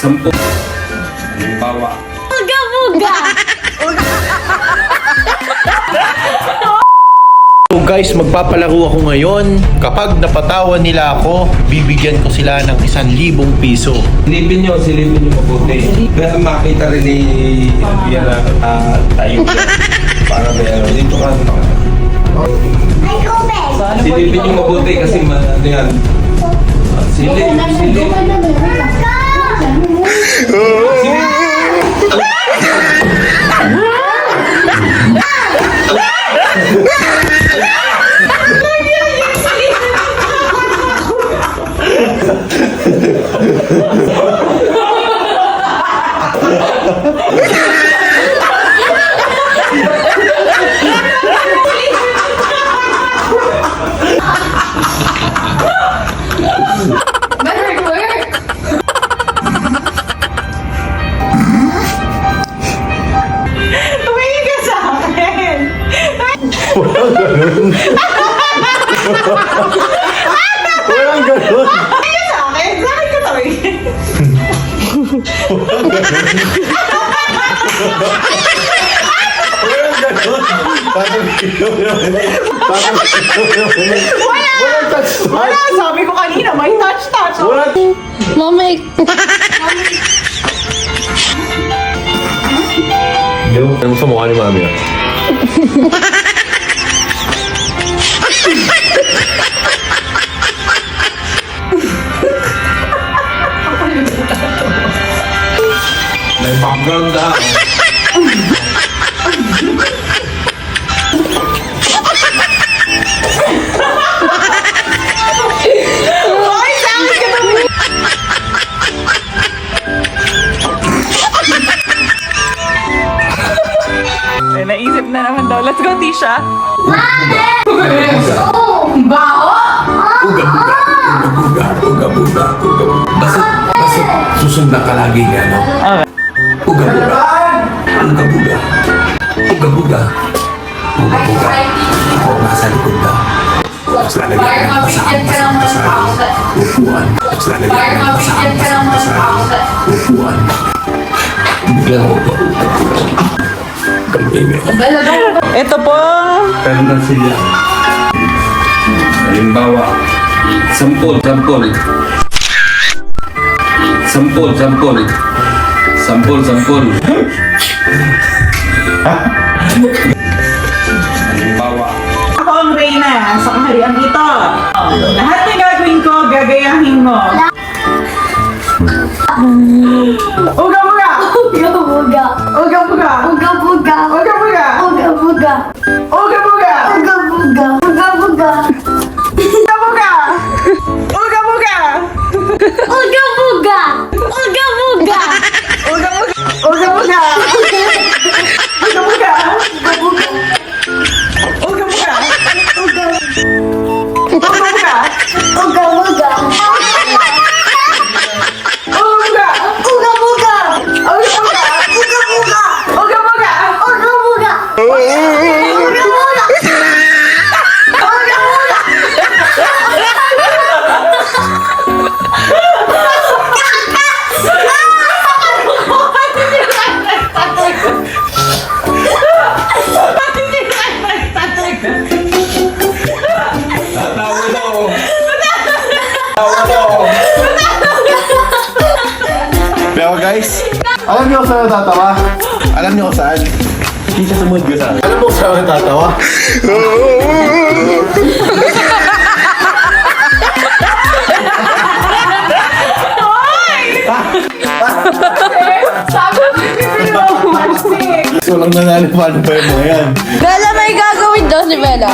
10. Halimbawa. Buga-buga! So guys, magpapalaro ako ngayon. Kapag napatawan nila ako, bibigyan ko sila ng 1,000 piso. Silipin nyo mabuti. Kaya makita rin ni Alvia na tayo. Para may ano. Dito ka. Silipin nyo mabuti kasi ano yan. Silip. Walang ganun. Ayun sa akin. Sa akin ka tawagin. Walang ganun. Walang touch. Wala, sabi ko kanina, may touch. Walang... Mami, Ano sa mukha ni Mami? May background daw. Ay, sa akin ka tawagin. Ay, naisip na naman daw. Let's go, Tisha. Bao! Uga-buga. Basta susundan ka lagi nga, no? Uga-buga. Ako nasa likod na. Tapos lalagyan ng pasaan sa upuan. Biglang Ito po. Pero na sila. Halimbawa, 10. Halimbawa, Ako ang Reyna sa kaharian ito. Lahat ng gagawin ko, gagayahin mo. Uga-buga! buga-buga! Uga-buga! Buga-buga! Uga-buga! Buga-buga! Uga-buga! Buga-buga! Buga-buga! Uga-buga! Uga-buga! Buga-buga! Buga-buga! Uga-buga! Uga-buga! Uga-buga! Uga-buga! Buga-buga! Uga-buga! Buga-buga! Uga-buga! Uga-buga! Buga-buga! Pero guys, alam niyo kung saan natatawa? Alam niyo kung saan? Hindi siya sumunod ko saan. Alam mo kung saan natatawa? So lang nanalo paano pa yung mga yan. Bella, may gagawin daw si Bella.